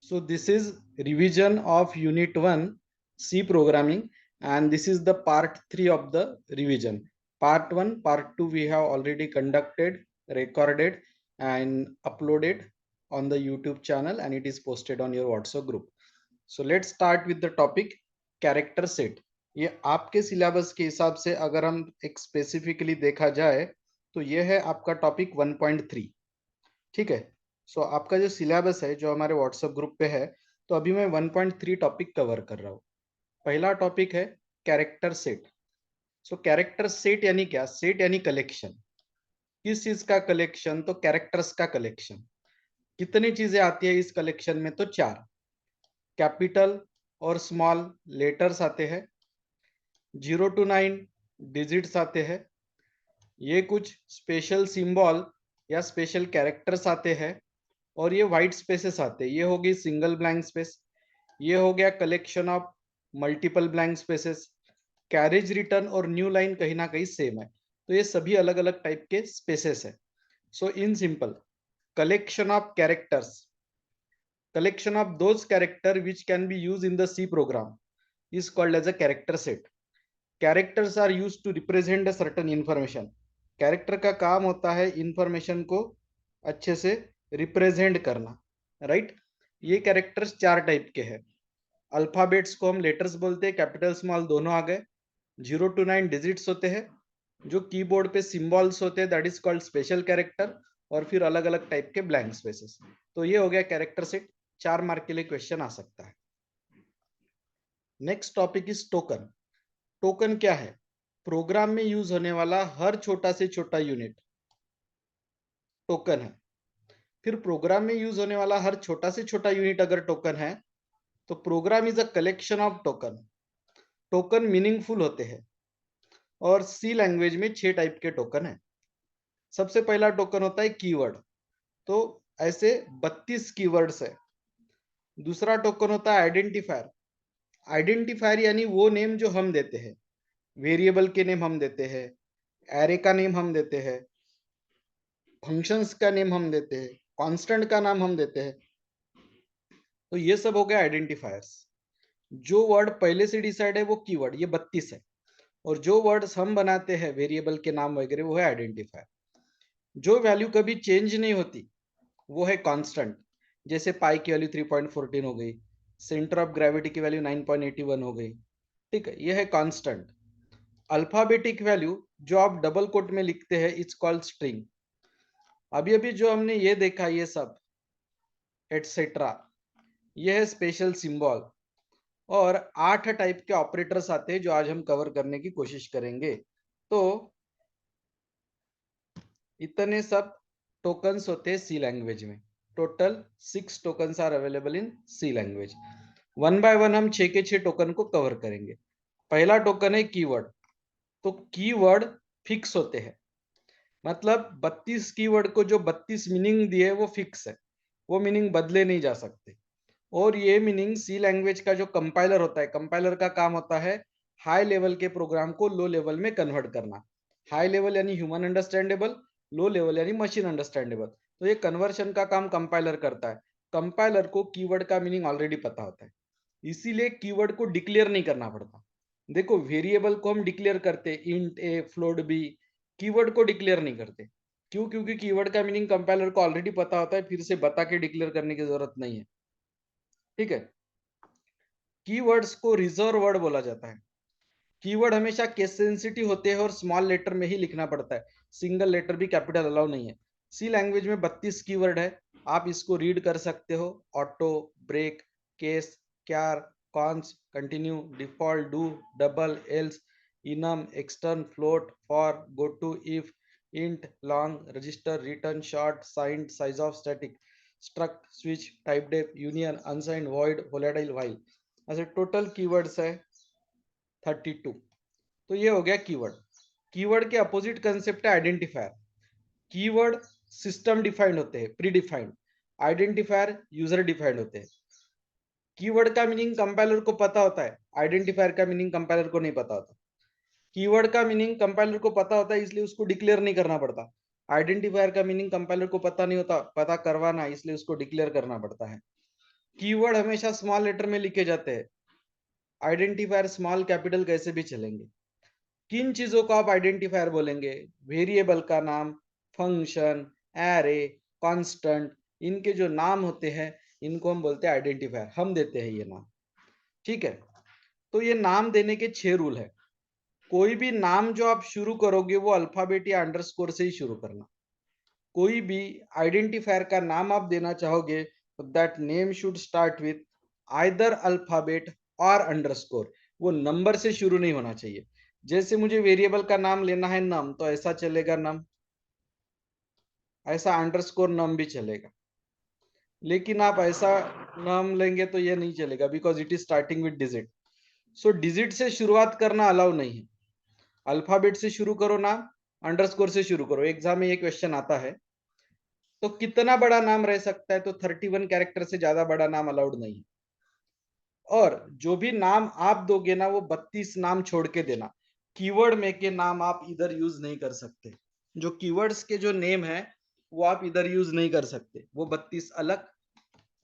So this is revision of Unit 1 C programming, and this is the part 3 of the revision. Part 1, part 2 we have already conducted, recorded and uploaded on the YouTube channel, and it is posted on your WhatsApp group. So let's start with the topic character set. ये आपके syllabus के हिसाब से अगर हम एक specifically देखा जाए तो ये है आपका टॉपिक 1.3. ठीक है. सो आपका जो सिलेबस है जो हमारे व्हाट्सएप ग्रुप पे है, तो अभी मैं 1.3 टॉपिक कवर कर रहा हूँ. पहला टॉपिक है कैरेक्टर सेट. सो कैरेक्टर सेट यानी क्या? सेट यानी कलेक्शन. किस चीज का कलेक्शन? तो कैरेक्टर्स का कलेक्शन. कितनी चीजें आती है इस कलेक्शन में? तो 4. कैपिटल और स्मॉल लेटर्स आते हैं, 0 to 9 डिजिट्स आते हैं, ये कुछ स्पेशल सिंबल या स्पेशल कैरेक्टर्स आते हैं, और ये व्हाइट स्पेसेस आते हैं. ये हो गई सिंगल ब्लैंक स्पेस, ये हो गया collection of multiple blank spaces. Carriage return और न्यू लाइन कहीं ना कहीं सेम है, तो ये सभी अलग अलग टाइप के स्पेसेस है. So in simple, collection of characters, collection of those character which can be used in the C program is called as a character set. Characters are used to represent a certain information. Character का काम होता है information को अच्छे से represent करना, right. ये characters 4 type के हैं. अल्फाबेट्स को हम लेटर्स बोलते हैं, कैपिटल स्मॉल दोनों आ गए. 0 to 9 डिजिट्स होते हैं. जो कीबोर्ड पे सिंबल्स होते हैं that is called special character, और फिर अलग अलग टाइप के ब्लैंक स्पेसेस. तो ये हो गया कैरेक्टर सेट. 4 मार्क के लिए क्वेश्चन आ सकता है. Next topic is token. Token क्या है? प्रोग्राम में यूज होने वाला हर छोटा से छोटा यूनिट टोकन है. फिर प्रोग्राम में यूज होने वाला हर छोटा से छोटा यूनिट अगर टोकन है, तो program is a collection of token. Token meaningful होते हैं, और सी लैंग्वेज में 6 टाइप के टोकन है. सबसे पहला टोकन होता है कीवर्ड. तो ऐसे 32 कीवर्ड्स है. दूसरा टोकन होता है आइडेंटिफायर. आइडेंटिफायर यानी वो नेम जो हम देते हैं. वेरिएबल के नेम हम देते हैं, एरे का नेम हम देते हैं, फंक्शंस का नेम हम देते हैं, कांस्टेंट का नाम हम देते हैं. तो ये सब हो गया आइडेंटिफायर्स. जो वर्ड पहले से डिसाइड है वो कीवर्ड, ये 32 है. और जो वर्ड्स हम बनाते हैं वेरिएबल के नाम वगैरह, वो है आइडेंटिफायर. जो वैल्यू कभी चेंज नहीं होती वो है कांस्टेंट. जैसे पाई की वैल्यू 3.14 हो गई, सेंटर ऑफ ग्रेविटी की वैल्यू 9.81 हो गई. ठीक है, ये है कांस्टेंट. अल्फाबेटिक वैल्यू जो आप डबल कोट में लिखते हैं इट्स कॉल्ड स्ट्रिंग. अभी अभी जो हमने ये देखा, ये सब एटसेट्रा, ये है स्पेशल सिंबल. और 8 टाइप के ऑपरेटर्स आते हैं जो आज हम कवर करने की कोशिश करेंगे. तो इतने सब टोकन्स होते हैं सी लैंग्वेज में. Total 6 tokens are available in C language. One by one हम 6 के 6 टोकन को कवर करेंगे. पहला टोकन है कीवर्ड. तो कीवर्ड फिक्स होते हैं, मतलब 32 कीवर्ड को जो 32 मीनिंग दिए वो फिक्स है, वो मीनिंग बदले नहीं जा सकते. और ये मीनिंग सी लैंग्वेज का जो कंपाइलर होता है, कंपाइलर का काम होता है हाई लेवल के प्रोग्राम को लो लेवल में कन्वर्ट करना. हाई लेवल यानी ह्यूमन अंडरस्टैंडेबल, लो लेवल यानी मशीन अंडरस्टैंडेबल. तो ये कन्वर्शन का काम कंपाइलर करता है. कंपाइलर को कीवर्ड का मीनिंग ऑलरेडी पता होता है, इसीलिए कीवर्ड को डिक्लेयर नहीं करना पड़ता. देखो, वेरिएबल को हम डिक्लेयर करते, इंट ए, फ्लोट बी. कीवर्ड को डिक्लेयर नहीं करते. क्यों? क्योंकि कीवर्ड का मीनिंग कंपाइलर को ऑलरेडी पता होता है, फिर से बता के डिक्लेयर करने की जरूरत नहीं है. ठीक है. कीवर्ड्स को रिजर्व वर्ड बोला जाता है. कीवर्ड हमेशा केस सेंसिटिव होते हैं और स्मॉल लेटर में ही लिखना पड़ता है. सिंगल लेटर भी कैपिटल अलाउ नहीं है. सी लैंग्वेज में 32 कीवर्ड है. आप इसको रीड कर सकते हो. Auto, break, case, char, const, continue, default, do, double, else, enum, extern, float, for, go to, if, int, long, register, return, short, signed, size of static, struct, switch, typedef, union, unsigned, void, volatile, while. ऐसे total keywords है 32. तो ये हो गया keyword. Keyword के opposite concept है identifier. Keyword system defined होते हैं, predefined. Identifier user defined होते हैं. कीवर्ड का मीनिंग कंपाइलर को पता होता है, आइडेंटिफायर का मीनिंग कंपाइलर को नहीं पता होता. कीवर्ड का मीनिंग कंपाइलर को पता होता है, इसलिए उसको डिक्लेयर नहीं करना पड़ता. आइडेंटिफायर का मीनिंग कंपाइलर को पता नहीं होता, पता करवाना, इसलिए उसको डिक्लेयर करना पड़ता है. कीवर्ड हमेशा स्मॉल लेटर में लिखे जाते हैं, आइडेंटिफायर स्मॉल कैपिटल कैसे भी चलेंगे। किन चीजों को आप आइडेंटिफायर बोलेंगे? वेरिएबल का नाम, फंक्शन, एरे, कांस्टेंट, इनके जो नाम होते हैं इनको हम बोलते हैं आइडेंटिफायर, हम देते हैं ये नाम। ठीक है, तो ये नाम देने के 6 रूल है। कोई भी नाम जो आप शुरू करोगे वो अल्फाबेट या अंडरस्कोर से ही शुरू करना। कोई भी आइडेंटिफायर का नाम आप देना चाहोगे तो that name should start with either alphabet और अंडरस्कोर, वो नंबर से शुरू नहीं होना चाहिए। जैसे मुझे वेरिएबल का नाम लेना है नम, तो ऐसा चलेगा नम, ऐसा अंडरस्कोर नम भी चलेगा। लेकिन आप ऐसा नाम लेंगे तो ये नहीं चलेगा, because it is starting with digit. So digit से शुरुआत करना अलाउ नहीं है। अल्फाबेट से शुरू करो नाम, अंडरस्कोर से शुरू करो। एग्जाम में ये क्वेश्चन आता है, तो कितना बड़ा नाम रह सकता है? तो 31 कैरेक्टर से ज्यादा बड़ा नाम अलाउड नहीं है। और जो भी नाम आप दोगे ना वो 32 नाम छोड़ के देना। कीवर्ड में के नाम आप इधर यूज नहीं कर सकते। जो कीवर्ड्स के जो नेम है वो आप इधर यूज नहीं कर सकते, वो 32 अलग,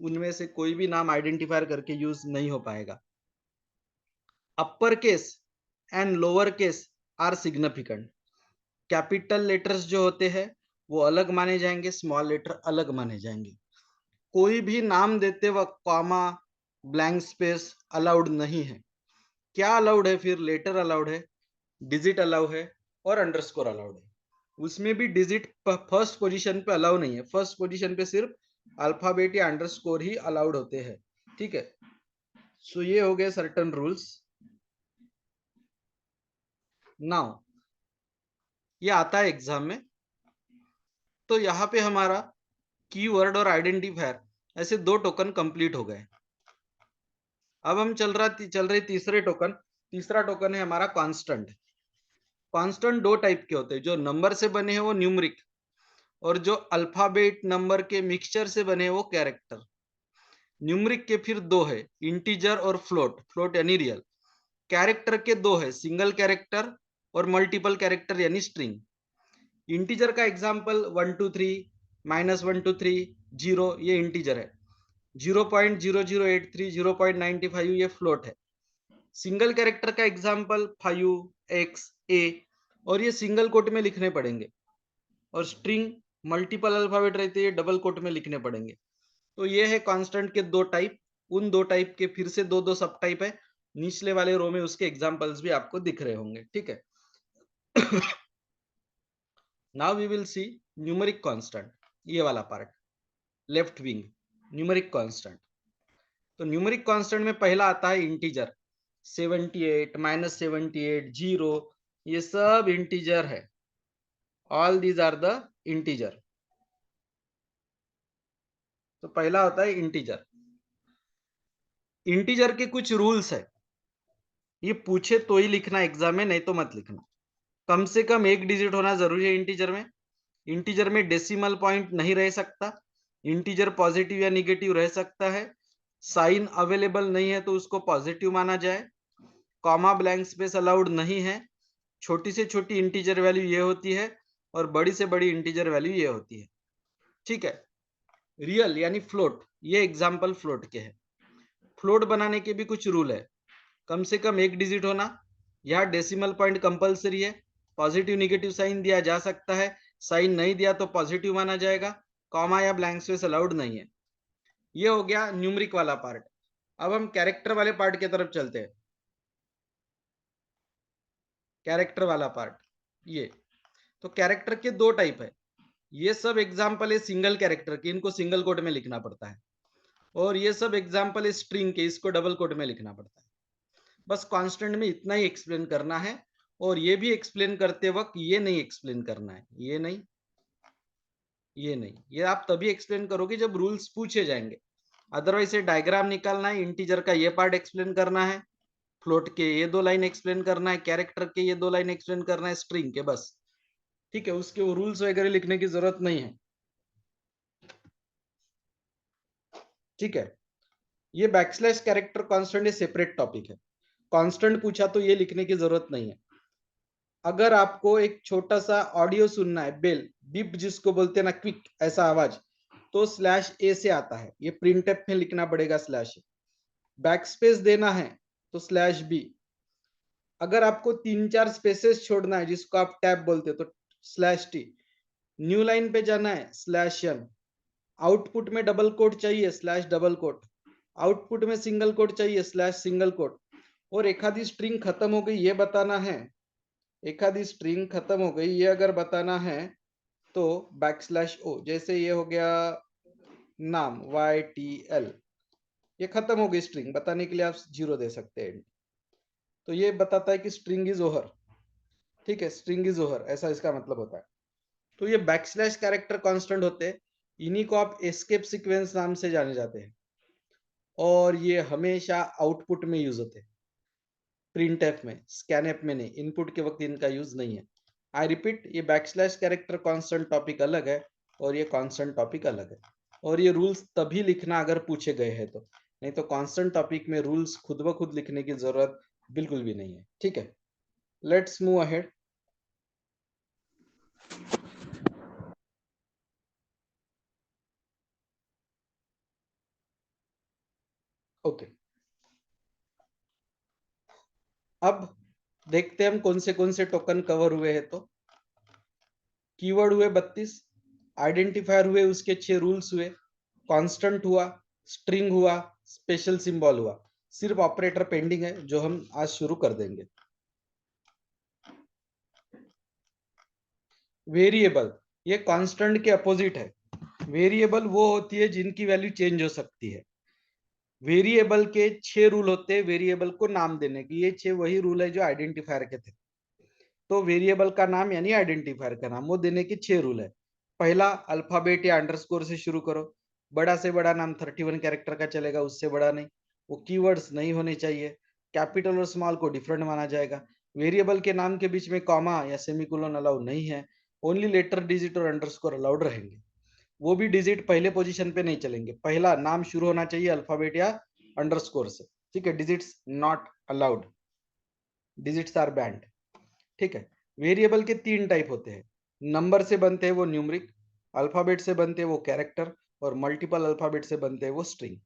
उनमें से कोई भी नाम आइडेंटिफायर करके यूज नहीं हो पाएगा। Upper case and lower case are significant. Capital letters जो होते हैं वो अलग माने जाएंगे, स्मॉल लेटर अलग माने जाएंगे। कोई भी नाम देते वक्त कॉमा, ब्लैंक स्पेस अलाउड नहीं है। क्या अलाउड है फिर? लेटर अलाउड है, डिजिट अलाउ है और अंडरस्कोर अलाउड है। उसमें भी डिजिट फर्स्ट पोजीशन पे अलाउ नहीं है, फर्स्ट पोजीशन पे सिर्फ अल्फाबेट या अंडरस्कोर ही अलाउड होते हैं। ठीक है, सो ये हो गए सर्टेन रूल्स। नाउ ये आता है एग्जाम में, तो यहाँ पे हमारा कीवर्ड और आइडेंटिफायर ऐसे 2 टोकन कंप्लीट हो गए। अब हम चल रहे तीसरे टोकन। तीसरा टोकन है हमारा कांस्टेंट। कांस्टेंट 2 टाइप के होते हैं, जो नंबर से बने हैं वो न्यूमरिक, और जो अल्फाबेट नंबर के मिक्सचर से बने हैं वो कैरेक्टर। न्यूमरिक के फिर 2 है, इंटीजर और फ्लोट, फ्लोट यानी रियल। कैरेक्टर के 2 है, सिंगल कैरेक्टर और मल्टीपल कैरेक्टर यानी स्ट्रिंग। इंटीजर का एग्जाम्पल 123, -123, 0, ये इंटीजर है। 0.0083, 0.95 ये फ्लोट है। सिंगल कैरेक्टर का एग्जाम्पल 5x a, और ये सिंगल कोट में लिखने पड़ेंगे। और स्ट्रिंग मल्टीपल अल्फाबेट रहते हैं, डबल कोट में लिखने पड़ेंगे। तो ये है कांस्टेंट के 2 टाइप। उन 2 टाइप के फिर से 2 सब टाइप है। निचले वाले रो में उसके एग्जाम्पल्स भी आपको दिख रहे होंगे। ठीक है, now we will see numeric constant, ये वाला part, left wing, numeric constant. तो न्यूमेरिक कांस्टेंट में पहला आता है इंटीजर। 78, -78, 0, ये सब इंटीजर है। All these are the integer. तो पहला होता है इंटीजर। इंटीजर के कुछ रूल्स है, ये पूछे तो ही लिखना एग्जाम में, नहीं तो मत लिखना। कम से कम 1 डिजिट होना जरूरी है इंटीजर में। इंटीजर में डेसिमल पॉइंट नहीं रह सकता। इंटीजर पॉजिटिव या निगेटिव रह सकता है। साइन अवेलेबल नहीं है तो उसको पॉजिटिव माना जाए। कॉमा ब्लैंक स्पेस अलाउड नहीं है। छोटी से छोटी इंटीजर वैल्यू ये होती है और बड़ी से बड़ी इंटीजर वैल्यू ये होती है। ठीक है, रियल यानी फ्लोट, ये एग्जाम्पल फ्लोट के है। फ्लोट बनाने के भी कुछ रूल है। कम से कम 1 डिजिट होना, यहाँ डेसिमल पॉइंट कंपलसरी है। पॉजिटिव निगेटिव साइन दिया जा सकता है, साइन नहीं दिया तो पॉजिटिव माना जाएगा। कॉमा या ब्लैंक स्पेस अलाउड नहीं है। ये हो गया न्यूमरिक वाला पार्ट। अब हम कैरेक्टर वाले पार्ट की तरफ चलते हैं। कैरेक्टर वाला पार्ट, ये तो कैरेक्टर के 2 टाइप है। ये सब एग्जाम्पल है सिंगल कैरेक्टर के, इनको सिंगल कोट में लिखना पड़ता है। और ये सब एग्जाम्पल है स्ट्रिंग के, इसको डबल कोट में लिखना पड़ता है। बस कांस्टेंट में इतना ही एक्सप्लेन करना है। और ये भी एक्सप्लेन करते वक्त ये नहीं एक्सप्लेन करना है, ये नहीं, ये नहीं, ये आप तभी एक्सप्लेन करोगे जब रूल्स पूछे जाएंगे। अदरवाइज ये डायग्राम निकालना है, इंटीजर का ये पार्ट एक्सप्लेन करना है, फ्लोट के ये 2 लाइन एक्सप्लेन करना है, कैरेक्टर के ये 2 लाइन एक्सप्लेन करना है, स्ट्रिंग के बस। ठीक है, उसके वो रूल्स वगैरह लिखने की जरूरत नहीं है। ठीक है, ये बैकस्लैश कैरेक्टर कांस्टेंट ये सेपरेट टॉपिक है। कांस्टेंट पूछा तो ये लिखने की जरूरत नहीं है। अगर आपको एक छोटा सा ऑडियो सुनना है, बेल बीप जिसको बोलते हैं ना, क्विक ऐसा आवाज, तो स्लैश ए से आता है, ये प्रिंटफ में लिखना पड़ेगा स्लैश ए। बैकस्पेस देना है तो स्लैश बी। अगर आपको 3-4 स्पेसेस छोड़ना है जिसको आप टैब बोलते हो तो स्लैश टी। न्यू लाइन पे जाना है स्लैश एन। आउटपुट में डबल कोट चाहिए स्लैश डबल कोट। आउटपुट में सिंगल कोट चाहिए स्लैश सिंगल कोट। और एक आधी स्ट्रिंग खत्म हो गई ये बताना है, एक आधी स्ट्रिंग खत्म हो गई ये अगर बताना है तो बैकस्लैश ओ। जैसे ये हो गया नाम YTL, ये खत्म हो गई स्ट्रिंग, बताने के लिए आप 0 दे सकते हैं। तो ये बताता है कि स्ट्रिंग इज ओवर। ठीक है, स्ट्रिंग इज ओवर ऐसा इसका मतलब होता है। तो ये बैकस्लैश कैरेक्टर कांस्टेंट होते हैं, इन्हीं को आप एस्केप सीक्वेंस नाम से जाने जाते हैं और ये हमेशा आउटपुट में यूज होते हैं, प्रिंटफ में, स्कैनफ में नहीं। इनपुट के वक्त इनका यूज नहीं है। आई रिपीट, ये बैकस्लैश कैरेक्टर कांस्टेंट टॉपिक अलग है और ये कांस्टेंट टॉपिक अलग है। और ये रूल्स तभी लिखना अगर पूछे गए हैं तो, नहीं तो कांस्टेंट टॉपिक में रूल्स खुद ब खुद लिखने की जरूरत बिल्कुल भी नहीं है। ठीक है, लेट्स मूव अहेड। ओके, अब देखते हैं हम कौन से टोकन कवर हुए हैं। तो कीवर्ड हुए 32, आइडेंटिफायर हुए उसके 6 रूल्स हुए, कांस्टेंट हुआ, स्ट्रिंग हुआ, स्पेशल सिंबल हुआ। सिर्फ ऑपरेटर पेंडिंग है जो हम आज शुरू कर देंगे। वेरिएबल ये कांस्टेंट के अपोजिट है। वेरिएबल वो होती है जिनकी वैल्यू चेंज हो सकती है। वेरिएबल के 6 रूल होते हैं वेरिएबल को नाम देने के। ये 6 वही रूल है जो आइडेंटिफायर के थे। तो वेरिएबल का नाम यानी आइडेंटिफायर का नाम, वो देने के 6 रूल है। पहला, अल्फाबेट या अंडरस्कोर से शुरू करो। बड़ा से बड़ा नाम 31 कैरेक्टर का चलेगा, उससे बड़ा नहीं। वो कीवर्ड्स नहीं होने चाहिए। कैपिटल और स्मॉल को डिफरेंट माना जाएगा। वेरिएबल के नाम के बीच में कॉमा या सेमीकोलन अलाउ नहीं है। ओनली लेटर, डिजिट और अंडरस्कोर अलाउड रहेंगे। वो भी डिजिट पहले पोजीशन पे नहीं चलेंगे। पहला नाम शुरू होना चाहिए अल्फाबेट या अंडरस्कोर से। ठीक है, digits not allowed, digits are banned. ठीक है, वेरिएबल के 3 टाइप होते हैं। नंबर से बनते हैं वो न्यूमरिक, अल्फाबेट से बनते हैं वो कैरेक्टर, और मल्टीपल अल्फाबेट से बनते हैं वो स्ट्रिंग।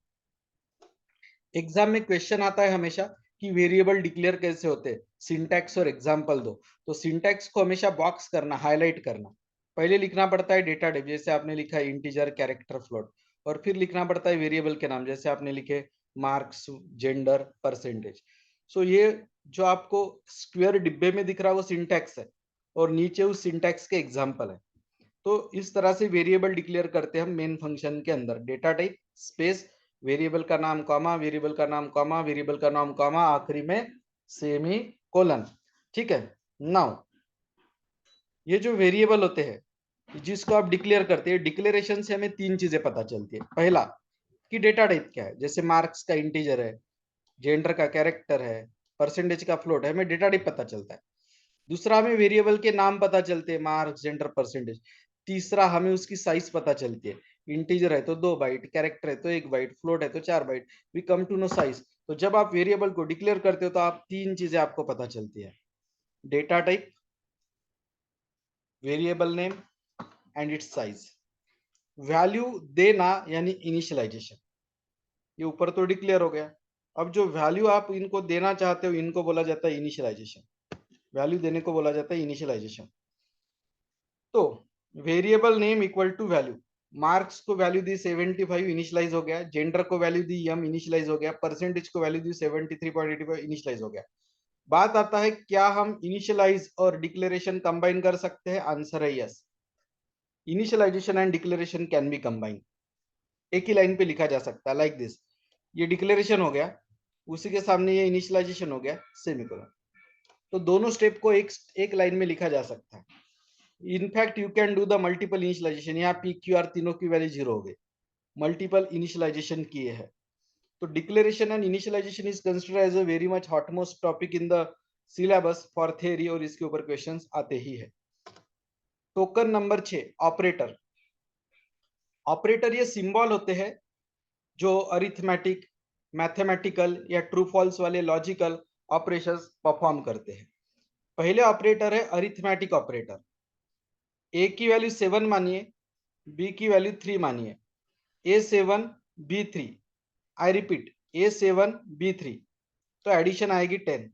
एग्जाम में क्वेश्चन आता है हमेशा कि वेरिएबल डिक्लेयर कैसे होते हैं, सिंटैक्स और एग्जांपल दो। तो सिंटैक्स को हमेशा बॉक्स करना, हाईलाइट करना। पहले लिखना पड़ता है डेटा टाइप, जैसे आपने लिखा है इंटीजर, कैरेक्टर, फ्लोट। और फिर लिखना पड़ता है वेरिएबल के नाम, जैसे आपने लिखे मार्क्स, जेंडर, परसेंटेज। सो ये जो आपको स्क्वायर डिब्बे में दिख रहा है वो सिंटैक्स है, और नीचे उस सिंटैक्स के एग्जाम्पल है। तो इस तरह से वेरिएबल डिक्लेयर करते हैं हम मेन फंक्शन के अंदर। डेटा टाइप स्पेस, वेरिएबल का नाम कॉमा, वेरिएबल का नाम कॉमा, वेरिएबल का नाम कॉमा, आखिरी में सेमी कोलन। ठीक है, नाउ ये जो वेरिएबल होते हैं जिसको आप डिक्लेयर करते हैं, डिक्लेरेशन से हमें 3 चीजें पता चलती है। पहला कि डेटा टाइप क्या है, जैसे मार्क्स का इंटीजर है, जेंडर का कैरेक्टर है, परसेंटेज का फ्लोट है, हमें डेटा टाइप पता चलता है। दूसरा, हमें वेरिएबल के नाम पता चलते हैं, मार्क्स, जेंडर, परसेंटेज। तीसरा, हमें उसकी साइज पता चलती है। इंटीजर है तो 2 बाइट, कैरेक्टर है तो 1 बाइट, फ्लोट है तो 4 byte. We come to know size. तो जब आप वेरिएबल को डिक्लेयर करते हो तो आप 3 चीजें आपको पता चलती है, data type, variable name and it's size. Value देना यानी इनिशियलाइजेशन, ये ऊपर तो डिक्लेयर हो गया। अब जो वैल्यू आप इनको देना चाहते हो इनको बोला जाता है इनिशियलाइजेशन। वैल्यू देने को बोला जाता है इनिशियलाइजेशन। तो variable name equal to value, marks को वैल्यू दी 75 इनिशियलाइज हो गया, जेंडर को वैल्यू दी m इनिशियलाइज हो गया, परसेंटेज को वैल्यू दी 73.85 इनिशियलाइज हो गया। बात आता है क्या हम इनिशियलाइज और डिक्लेरेशन कंबाइन कर सकते हैं? आंसर है yes. Initialisation and declaration can be combine, एक ही लाइन पे लिखा जा सकता है, लाइक दिस। ये डिक्लेरेशन हो गया, उसी के सामने ये इनिशियलाइजेशन हो गया, सेमीकोलन। तो दोनों स्टेप को एक लाइन में लिखा जा सकता है। In fact you can do the multiple initialisation. यहाँ पी क्यू आर तीनों की वैल्यू 0 हो गई, मल्टीपल इनिशियलाइजेशन किए हैं। तो declaration and initialization is considered as a very much hotmost topic in the syllabus for theory, और इसके ऊपर क्वेश्चंस आते ही है। Token number 6, operator. ऑपरेटर ये सिंबल होते हैं जो अरिथमेटिक, मैथमेटिकल या ट्रू फॉल्स वाले लॉजिकल ऑपरेशंस परफॉर्म करते हैं। पहले ऑपरेटर है अरिथमेटिक ऑपरेटर। ए की वैल्यू 7 मानिए, बी की वैल्यू 3 मानिए, A7 B3, I repeat A7 B3, तो एडिशन आएगी 10,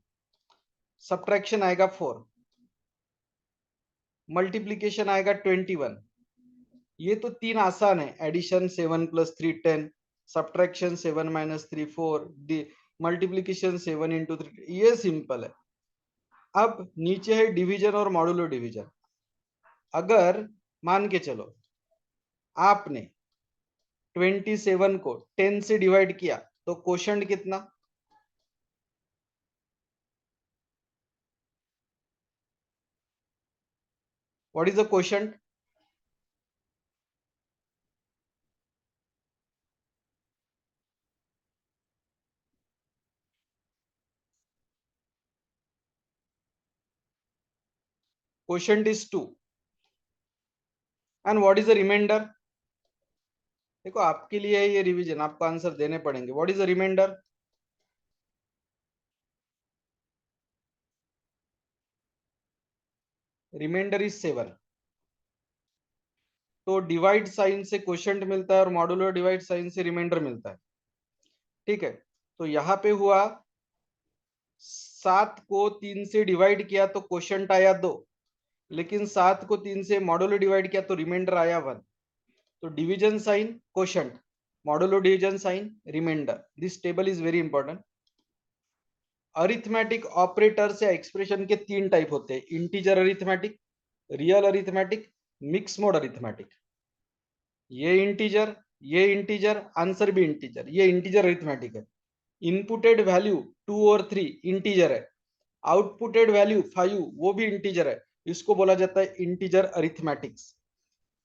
सब्ट्रैक्शन आएगा 4, मल्टीप्लीकेशन आएगा 21। ये तो 3 आसान है, एडिशन 7 + 3 10, सब्ट्रैक्शन 7 - 3 4, मल्टीप्लीकेशन 7 × 3, ये सिंपल है। अब नीचे है डिवीजन और मॉडुलो डिवीजन। अगर मान के चलो आपने 27 को 10 से डिवाइड किया तो क्वोशंट कितना? What is the quotient? Quotient is 2 and what is the remainder? देखो आपके लिए है ये रिवीजन, आपको आंसर देने पड़ेंगे। What is the remainder? Remainder is 7। तो डिवाइड साइन से क्वोशंट मिलता है और मॉडुलो डिवाइड साइन से रिमाइंडर मिलता है। ठीक है, तो यहाँ पे हुआ 7 को 3 से डिवाइड किया तो क्वोशंट आया 2, लेकिन 7 को 3 से मॉडुलो डिवाइड किया तो रिमाइंडर आया 1। तो division sign quotient, modulo division sign remainder. This table is very important. Arithmetic operators या एक्सप्रेशन के 3 टाइप होते हैं, integer arithmetic, real arithmetic, mix mode arithmetic. ये इंटीजर, आंसर भी इंटीजर, ये इंटीजर अरिथमेटिक है। इनपुटेड वैल्यू 2 और 3 इंटीजर है, आउटपुटेड वैल्यू 5 वो भी इंटीजर है, इसको बोला जाता है integer arithmetics.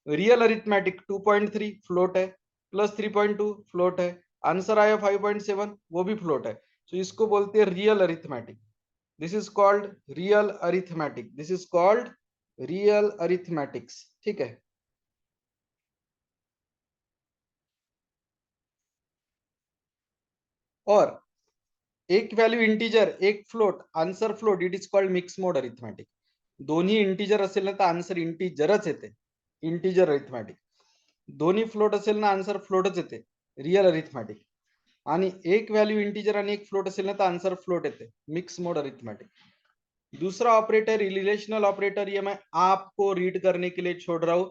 Real arithmetic 2.3 float है, प्लस 3.2 फ्लोट है, आंसर आया 5.7 वो भी फ्लोट है, तो इसको बोलते हैं real arithmetic. This is called real arithmetic, this is called real arithmetics. ठीक है, और एक वैल्यू इंटीजर एक float, answer float, it is called mix mode arithmetic. दोन्ही इंटीजर असेल ना तर आन्सर इंटीजरच येते, इंटीजर अरिथमेटिक. दोन्ही फ्लोट असेल ना आन्सर फ्लोटच येते, रियल अरिथमेटिक. आणि एक व्हॅल्यू इंटीजर आणि एक फ्लोट असेल ना तर आन्सर फ्लोट येते, मिक्स मोड अरिथमेटिक. दूसरा ऑपरेटर रिलेशनल ऑपरेटर, ये मैं आपको रीड करने के लिए छोड़ रहा हूं,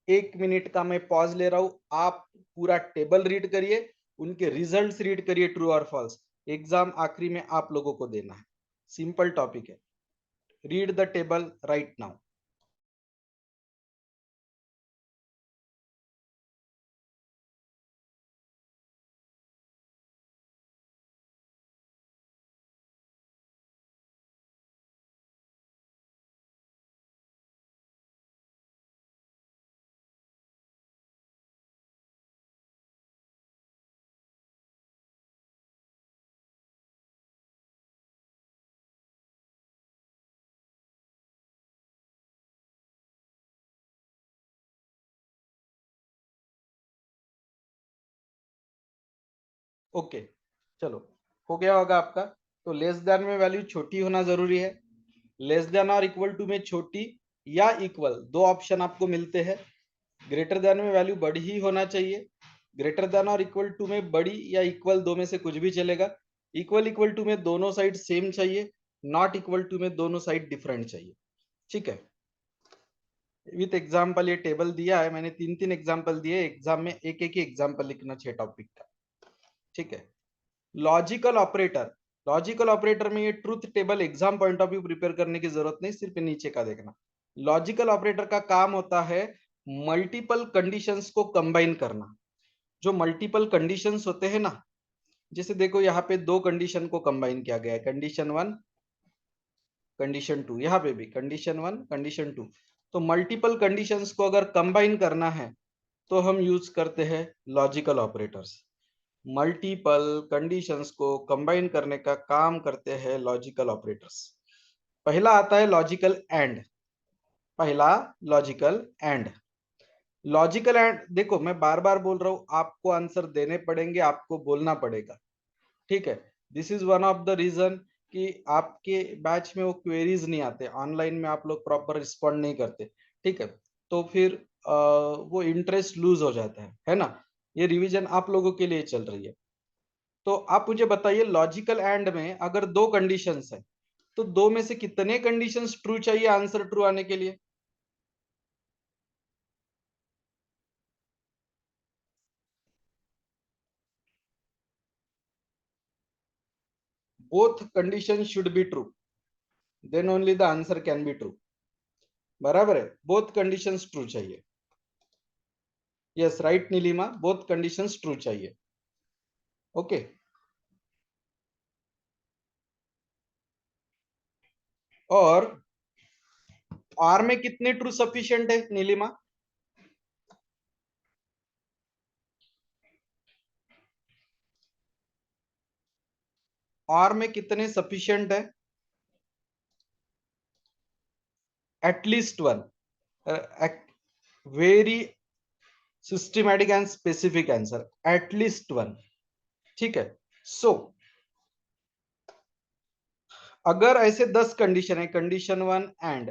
1 मिनट का मैं पॉज ले रहा हूं, आप पूरा टेबल रीड करिए, उनके रिजल्ट्स रीड करिए, ट्रू और फॉल्स. एग्जाम आखिरी में आप लोगों को देना है, सिंपल टॉपिक है. Read the table right now. Okay, चलो हो गया होगा आपका. तो लेस देन में वैल्यू छोटी होना जरूरी है. लेस देन और इक्वल टू में छोटी या इक्वल दो ऑप्शन आपको मिलते हैं. ग्रेटर देन में वैल्यू बड़ी ही होना चाहिए. ग्रेटर देन और इक्वल टू में बड़ी या इक्वल दो में से कुछ भी चलेगा. इक्वल इक्वल टू में दोनों साइड सेम चाहिए, नॉट इक्वल टू में दोनों साइड डिफरेंट चाहिए. ठीक है, विथ एग्जाम्पल ये टेबल दिया है मैंने, 3 एग्जाम्पल दिए. एग्जाम में एक एक ही एग्जाम्पल लिखना 6 टॉपिक का. ठीक है, लॉजिकल ऑपरेटर. लॉजिकल ऑपरेटर में ये truth table exam point of view prepare करने की जरूरत नहीं, सिर्फ नीचे का देखना. लॉजिकल ऑपरेटर का काम होता है मल्टीपल कंडीशंस को कंबाइन करना. जो मल्टीपल कंडीशंस होते हैं ना, जैसे देखो यहाँ पे 2 कंडीशन को कंबाइन किया गया है, कंडीशन 1 कंडीशन 2, यहाँ पे भी कंडीशन 1 कंडीशन 2. तो मल्टीपल कंडीशंस को अगर कंबाइन करना है तो हम यूज करते हैं लॉजिकल ऑपरेटर्स. मल्टीपल कंडीशंस को कंबाइन करने का काम करते हैं लॉजिकल ऑपरेटर्स. पहला आता है लॉजिकल एंड. पहला लॉजिकल एंड. लॉजिकल एंड देखो मैं बार बार बोल रहा हूं, आपको आंसर देने पड़ेंगे, आपको बोलना पड़ेगा. ठीक है, this is one of the reason कि आपके बैच में वो क्वेरीज नहीं आते, ऑनलाइन में आप लोग प्रॉपर रिस्पॉन्ड नहीं करते. ठीक है, तो फिर वो इंटरेस्ट लूज हो जाता है ना. ये रिवीजन आप लोगों के लिए चल रही है। तो आप मुझे बताइए, लॉजिकल एंड में अगर दो कंडीशंस है तो दो में से कितने कंडीशंस ट्रू चाहिए आंसर ट्रू आने के लिए? Both condition should be true, then only the answer can be true. बराबर है, बोथ कंडीशंस ट्रू चाहिए। Yes right Neelima, both conditions true चाहिए। ओके, और आर में कितने ट्रू सफिशिएंट है नीलिमा? आर में कितने सफिशिएंट है? At least one. Very systematic and specific answer, at least one. ठीक है। सो अगर ऐसे 10 कंडीशन है, condition 1 and,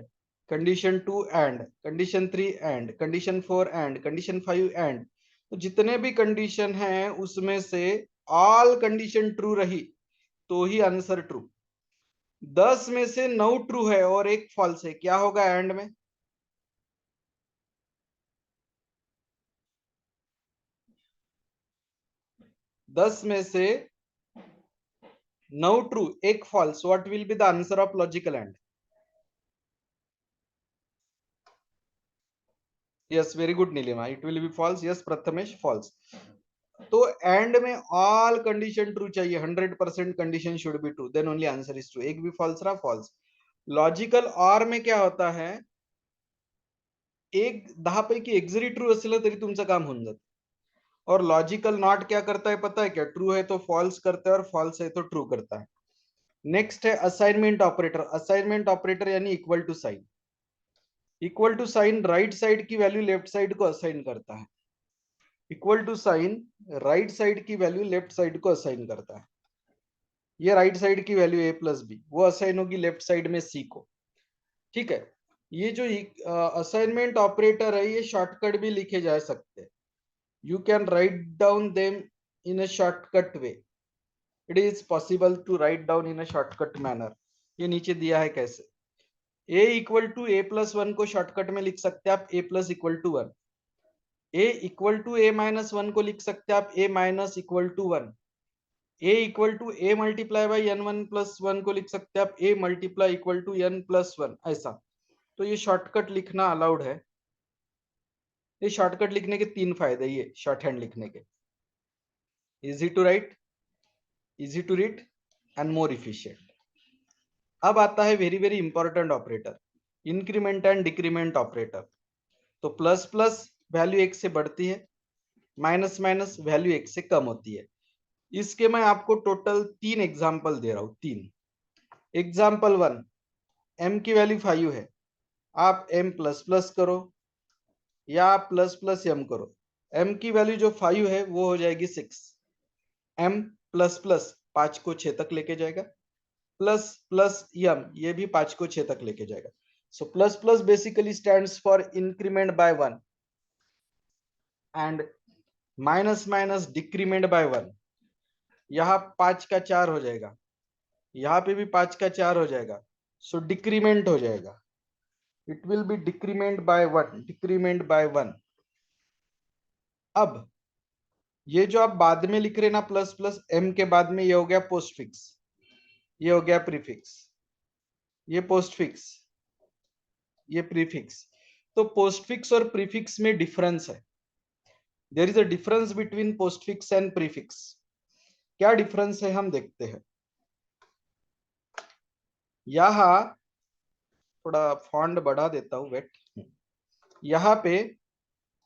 condition 2 and, condition 3 and, condition 4 and, condition 5 and, तो जितने भी कंडीशन हैं उसमें से ऑल कंडीशन ट्रू रही तो ही आंसर ट्रू। 10 में से 9 ट्रू है और एक फॉल्स है, क्या होगा एंड में? 10 में से 9 ट्रू एक false, what will be the answer of logical and? Yes very good Neelima, it will be false. Yes Prathamesh, false. तो एंड में ऑल कंडीशन ट्रू चाहिए, 100% condition should be true, then only answer is true. एक भी false रहा false. Logical और में क्या होता है, एक 10 पैकी एक जरी ट्रू असलं तरी तुमचं काम होऊन जातं। और लॉजिकल नॉट क्या करता है पता है क्या? ट्रू है तो फॉल्स करता है और फॉल्स है तो ट्रू करता है। नेक्स्ट है असाइनमेंट ऑपरेटर। असाइनमेंट ऑपरेटर यानी equal to sign. Equal to sign right side की वैल्यू लेफ्ट साइड को असाइन करता है। Equal to sign right side की वैल्यू लेफ्ट साइड को असाइन करता है। ये राइट साइड की वैल्यू ए प्लस बी, वो असाइन होगी लेफ्ट साइड में सी को। ठीक है। ये जो असाइनमेंट ऑपरेटर है ये शॉर्टकट भी लिखे जा सकते हैं। You can write down them in a shortcut way. It is possible to write down in a shortcut manner. ये नीचे दिया है कैसे। A equal to A plus one को शॉर्टकट में लिख सकते हैं आप A plus equal to one. A equal to A minus one को लिख सकते हैं आप A minus equal to one. A equal to A multiply by N one plus one को लिख सकते हैं आप A multiply equal to N plus one, ऐसा। तो ये शॉर्टकट लिखना अलाउड है। ये शॉर्टकट लिखने के तीन फायदे, ये शॉर्ट हैंड लिखने के: easy to write, easy to read and more efficient. अब आता है very very important operator, increment and decrement operator. तो प्लस प्लस वैल्यू एक से बढ़ती है, माइनस माइनस वैल्यू एक से कम होती है। इसके मैं आपको टोटल 3 एग्जाम्पल दे रहा हूं, 3। एग्जाम्पल 1, m की वैल्यू 5 है, आप m प्लस प्लस करो या आप प्लस प्लस m करो। m की वैल्यू जो 5 है वो हो जाएगी 6। m प्लस प्लस 5 को 6 तक लेके जाएगा, प्लस प्लस m ये भी 5 को 6 तक लेके जाएगा। So plus plus basically stands for increment by 1 and minus minus decrement by 1। यहाँ 5 का 4 हो जाएगा, यहाँ पे भी 5 का 4 हो जाएगा, सो डिक्रीमेंट हो जाएगा। It will be decrement by 1, decrement by 1। अब ये जो आप बाद में लिख रहे ना प्लस प्लस m के बाद में, ये हो गया पोस्ट फिक्स, ये हो गया प्रीफिक्स, ये पोस्ट फिक्स, ये प्रीफिक्स। तो पोस्ट फिक्स और प्रीफिक्स में डिफरेंस है। There is a difference between postfix and prefix. क्या डिफरेंस है हम देखते हैं। यहाँ थोड़ा फॉन्ट बढ़ा देता हूं, वेट। यहाँ पे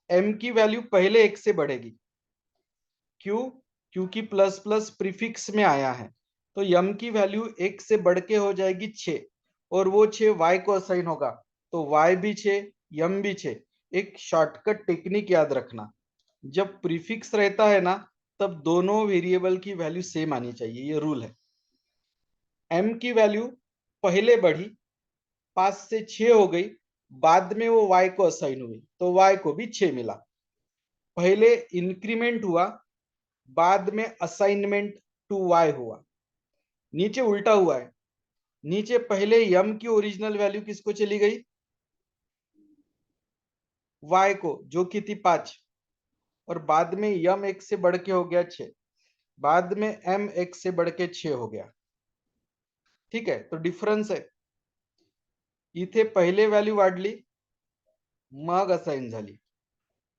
m की वैल्यू पहले एक से बढ़ेगी, क्यों? क्योंकि प्लस प्लस प्रीफिक्स में आया है। तो m की वैल्यू एक से बढ़ के हो जाएगी 6, और वो 6 y को असाइन होगा, तो y भी 6, m भी 6। एक शॉर्टकट टेक्निक याद रखना, जब प्रीफिक्स रहता है ना तब दोनों वेरिएबल की वैल्यू सेम आनी चाहिए, ये रूल है। m की वैल्यू पहले बढ़ी, 5 से 6 हो गई, बाद में वो y को असाइन हुई तो y को भी 6 मिला। पहले इंक्रीमेंट हुआ, बाद में असाइनमेंट टू वाई हुआ। नीचे उल्टा हुआ है, नीचे पहले यम की ओरिजिनल वैल्यू किसको चली गई, वाई को, जो कि थी 5, और बाद में यम एक से बढ़ के हो गया 6, बाद में एम एक से बढ़ के 6 हो गया। ठीक आहे, तो डिफरन्स आहे, इथे पहिले व्हॅल्यू वाढली मग असाइन झाली,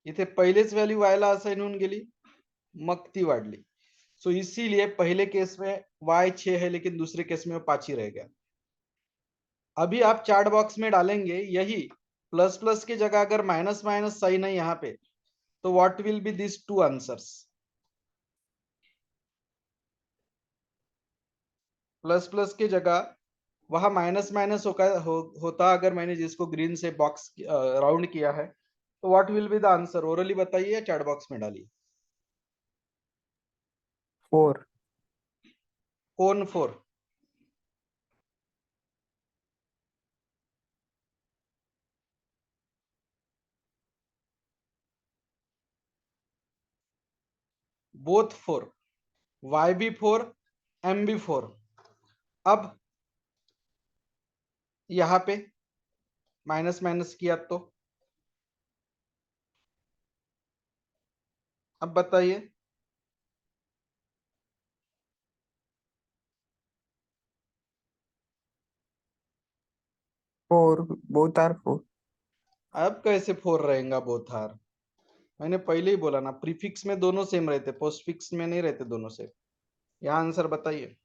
इथे पहिलेच व्हॅल्यू वायला असाइन होऊन गेली मग ती वाढली। सो इसीलिए पहले केस में y 6 है लेकिन दूसरे केस में 5 ही रह गया। अभी आप चार्ट बॉक्स में डालेंगे यही प्लस प्लस की जगह अगर माइनस माइनस साइन है यहाँ पे, तो what will B this two answers, plus plus की जगह वहां माइनस माइनस होता अगर मैंने जिसको ग्रीन से बॉक्स राउंड किया है, तो what will be the answer, orally बताइए, चैट बॉक्स में डालिए। 4। कौन 4? बोथ 4, y भी 4, m भी 4। अब यहाँ पे माइनस माइनस किया तो अब बताइए, 4, both are 4। अब कैसे 4 रहेगा बोथार, मैंने पहले ही बोला ना, प्रीफिक्स में दोनों सेम रहते, पोस्टफिक्स में नहीं रहते दोनों से। यहाँ आंसर बताइए।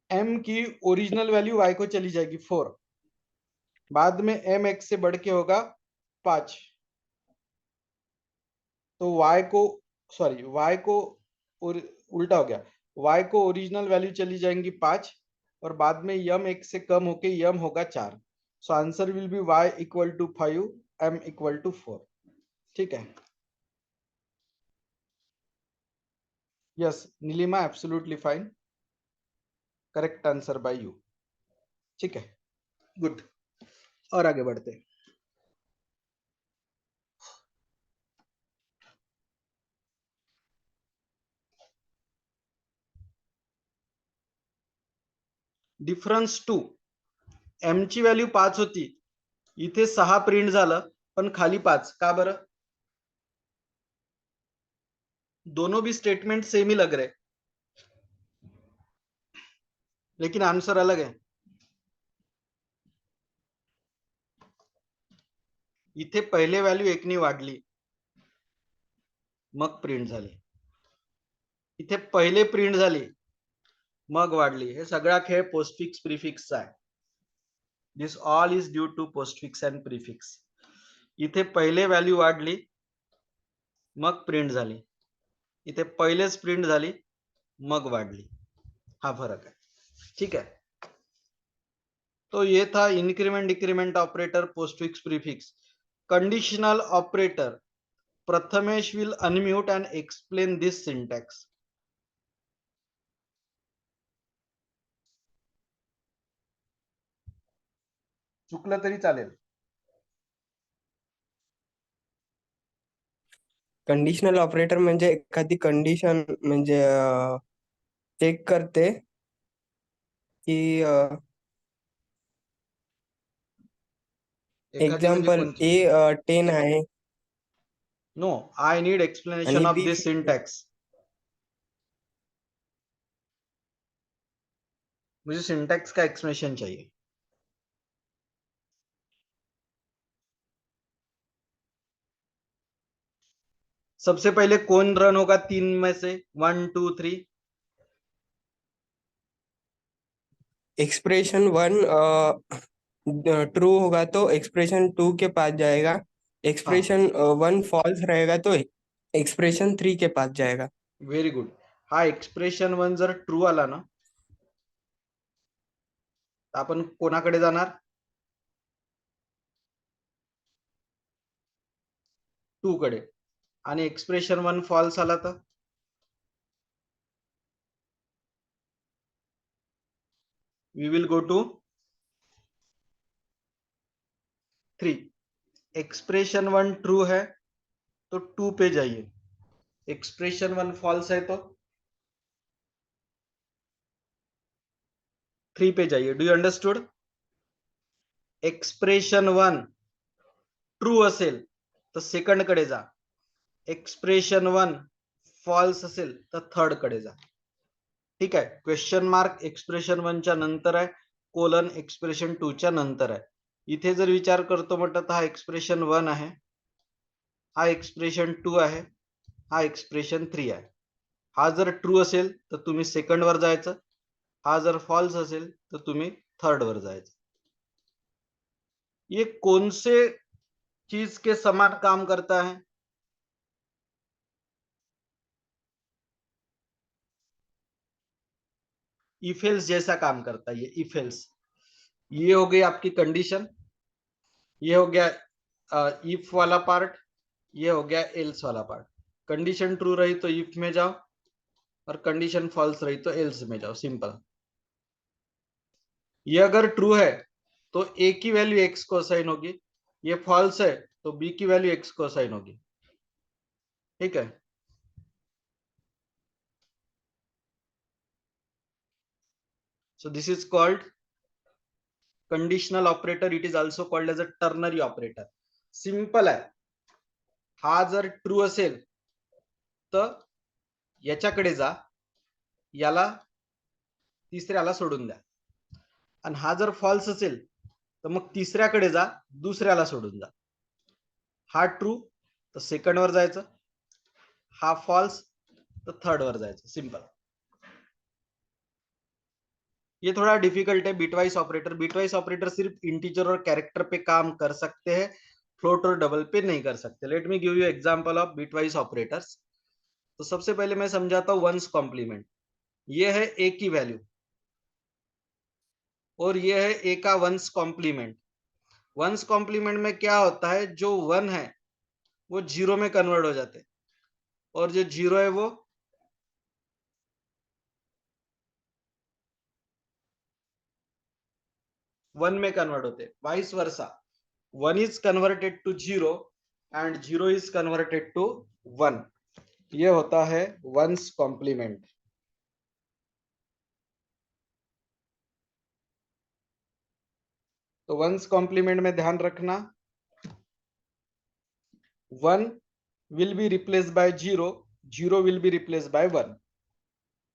m की ओरिजिनल वैल्यू y को चली जाएगी 4, बाद में m x से बढ़ के होगा 5, तो y को, सॉरी y को उल्टा हो गया, y को ओरिजिनल वैल्यू चली जाएंगी 5, और बाद में यम एक से कम होके यम होगा 4। So answer will be y equal to 5, m equal to 4। ठीक है, yes Neelima, absolutely fine, correct answer by you. ठीक है, गुड, और आगे बढ़ते हैं। डिफरन्स 2, m ची व्हॅल्यू 5 होती, इथे 6 प्रिंट झालं पण खाली 5 का बरं, दोनों भी स्टेटमेंट सेम ही लग रहे, लेकिन आंसर अलग है। इथे पहिले व्हॅल्यू 1 ने वाढली मग प्रिंट झाली, इथे पहिले प्रिंट झाली मग वाढली, हे सगळा खेळ पोस्टफिक्स प्रीफिक्सचा आहे। This all is due to postfix and prefix. इथे पहिले व्हॅल्यू वाढली मग प्रिंट झाली, इथे पहिलेच प्रिंट झाली मग वाढली, हा फरक है। ठीक है, तो ये था increment decrement operator, postfix prefix. Conditional operator, Prathamesh will unmute and explain this syntax. चुकलं तरी चालेल। कंडिशनल ऑपरेटर म्हणजे एखादी कंडिशन म्हणजे चेक करते की एखादी म्हणजे एक्झाम्पल कोणती? ए 10 आहे नो, आय नीड आणि explanation of B this 15। Syntax. मुझे सिंटैक्स का एक्सप्लेनेशन चाहिए। सबसे पहले कौन रन होगा 3 में से, 1 2 3? एक्सप्रेशन 1 ट्रू होगा तो एक्सप्रेशन 2 के पास जाएगा, हाँ, एक्सप्रेशन 1 फॉल्स रहेगा तो एक्सप्रेशन 3 के पास जाएगा। Very good. हा एक्सप्रेशन 1 जर ट्रू आला ना, तर आपण कोणाकडे जाणार, 2 कडे, आणि एक्सप्रेशन 1 फॉल्स आला तर we will go to 3। Expression 1 true है तो 2 पे जाइए, एक्सप्रेशन 1 फॉल्स है तो 3 पे जाइए। Do you understood? Expression 1 true असेल तर सेकंड कडे जा, एक्सप्रेशन 1 फॉल्स असेल तर थर्ड कडे जा। ठीक आहे, क्वेश्चन मार्क एक्सप्रेशन 1 च्या नंतर आहे, कोलन एक्सप्रेशन 2 च्या नंतर आहे। इथे जर विचार करतो म्हटलं तर हा एक्सप्रेशन 1 आहे, हा एक्सप्रेशन 2 आहे, हा एक्सप्रेशन 3 आहे। हा जर ट्रू असेल तर तुम्ही सेकंड वर जायचं, हा जर फॉल्स असेल तर तुम्ही थर्ड वर जायचं। ये कौन से चीज के समान काम करता है? इफ एल्स जैसा काम करता है ये इफ एल्स। ये हो गई आपकी कंडीशन, ये हो गया इफ वाला पार्ट, ये हो गया एल्स वाला पार्ट। कंडीशन ट्रू रही तो इफ में जाओ और कंडीशन फॉल्स रही तो एल्स में जाओ, सिंपल। ये अगर ट्रू है तो ए की वैल्यू एक्स को असाइन होगी, ये फॉल्स है तो बी की वैल्यू एक्स को असाइन होगी। ठीक है, so this is called conditional operator, it is also called as a ternary operator। Simple आहे, हा जर ट्रू असेल तर याच्याकडे जा, याला तिसऱ्याला सोडून द्या, आणि हा जर फॉल्स असेल तर मग तिसऱ्याकडे जा, दुसऱ्याला सोडून जा। हा ट्रू तर सेकंड वर जायचं, हा फॉल्स तर थर्ड वर जायचं, सिंपल। ये थोड़ा डिफिकल्ट है बिटवाइस ऑपरेटर। बिटवाइस ऑपरेटर सिर्फ इंटीजर और कैरेक्टर पे काम कर सकते हैं, फ्लोट और डबल पे नहीं कर सकते। Let me give you example of bitwise operators. तो सबसे पहले मैं समझाता हूं वंस कॉम्प्लीमेंट। ये है ए की वैल्यू और ये है ए का वंस कॉम्प्लीमेंट। वंस कॉम्प्लीमेंट में क्या होता है, जो 1 है वो 0 में कन्वर्ट हो जाते हैं और जो 0 है वो 1 में कन्वर्ट होते हैं, vice versa. 1 is converted to 0 and 0 is converted to 1। ये होता है वंस कॉम्प्लीमेंट। तो वंस कॉम्प्लीमेंट में ध्यान रखना, 1 will be replace by 0, 0 will be replace by 1।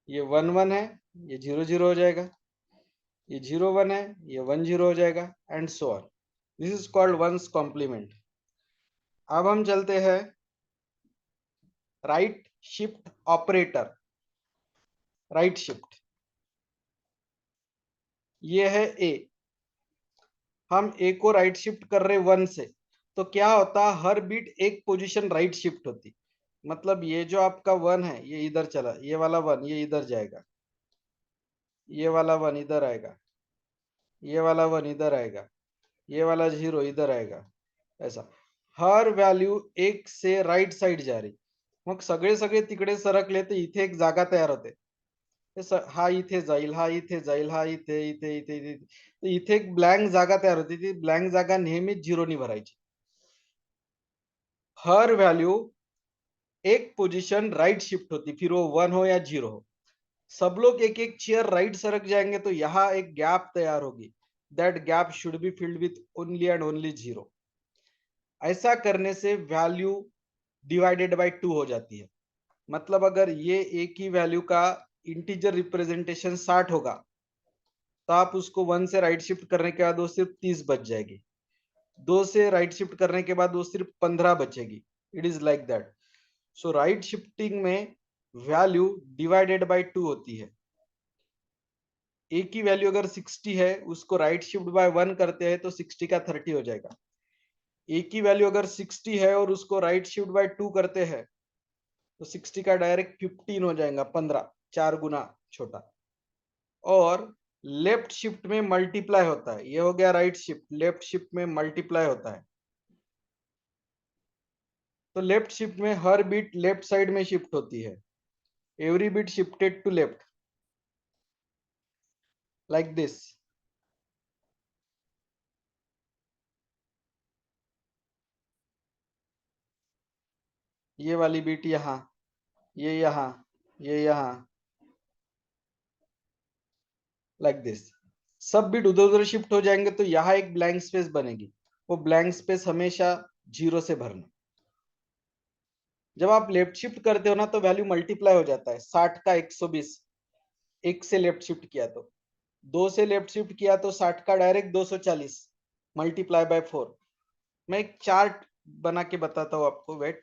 ये 1 1 है, ये 0 0 हो जाएगा, ये 0 1 है, ये 1 0 हो जाएगा, and so on. This is called ones complement. अब हम चलते हैं right shift operator. Right shift, ये है ए, हम ए को राइट शिफ्ट कर रहे 1 से, तो क्या होता, हर बीट एक पोजीशन राइट शिफ्ट होती। मतलब ये जो आपका 1 है ये इधर चला, ये वाला 1 ये इधर जाएगा, ये वाला 1 इधर आएगा, ये वाला 1 इधर आएगा, ये वाला 0 इधर आएगा, ऐसा हर व्हॅल्यू एक से राइट साइड जा रही। मग सगळे सगळे तिकडे सरकले तर इथे एक जागा तयार होते, हा इथे जाईल, हा इथे जाईल, हा इथे इथे इथे इथे, तर इथे एक ब्लँक जागा तयार होती, ती ब्लँक जागा नेहमीच 0 नी भरायची। हर वैल्यू एक पोजीशन राइट शिफ्ट होती, फिर वो 1 हो या 0 हो। सब लोग एक एक चेयर राइट सरक जाएंगे तो यहाँ एक गैप तैयार होगी, that gap should be filled with only and only 0। ऐसा करने से वैल्यू डिवाइडेड बाय 2 हो जाती है। मतलब अगर ये ए की वैल्यू का इंटीजर रिप्रेजेंटेशन 60 होगा तो आप उसको 1 से राइट शिफ्ट करने के बाद वो सिर्फ 30 बच जाएगी, 2 से राइट शिफ्ट करने के बाद वो सिर्फ 15 बचेगी। It is like that. So right shifting में वैल्यू डिवाइडेड बाय 2 होती है। ए की वैल्यू अगर 60 है, उसको राइट शिफ्ट बाय 1 करते हैं तो 60 का 30 हो जाएगा। ए की वैल्यू अगर 60 है और उसको राइट शिफ्ट बाय 2 करते हैं तो 60 का डायरेक्ट 15 हो जाएगा, 15, 4 गुना छोटा। और लेफ्ट शिफ्ट में मल्टीप्लाई होता है, ये हो गया राइट शिफ्ट, लेफ्ट शिफ्ट में मल्टीप्लाई होता है। तो लेफ्ट शिफ्ट में हर बिट लेफ्ट साइड में शिफ्ट होती है, every bit shifted to left. like this. ये वाली बीट यहाँ, ये यहाँ, ये यहाँ, like this. सब बीट उधर उधर शिफ्ट हो जाएंगे तो यहाँ एक ब्लैंक स्पेस बनेगी, वो ब्लैंक स्पेस हमेशा 0 से भरना. जब आप लेफ्ट शिफ्ट करते हो ना तो वैल्यू मल्टीप्लाई हो जाता है. 60 का 120, एक से लेफ्ट शिफ्ट किया तो, 2 से लेफ्ट शिफ्ट किया तो 60 का डायरेक्ट 240 मल्टीप्लाई बाय 4. मैं एक चार्ट बना के बताता हूँ आपको, वेट.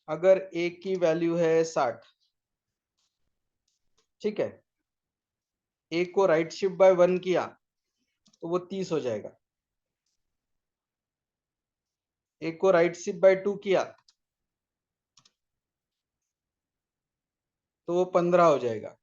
अगर ए की वैल्यू है 60, ठीक है, ए को राइट शिफ्ट बाय 1 किया तो वो 30 हो जाएगा. ए को राइट शिफ्ट बाय 2 किया तो वो 15 हो जाएगा.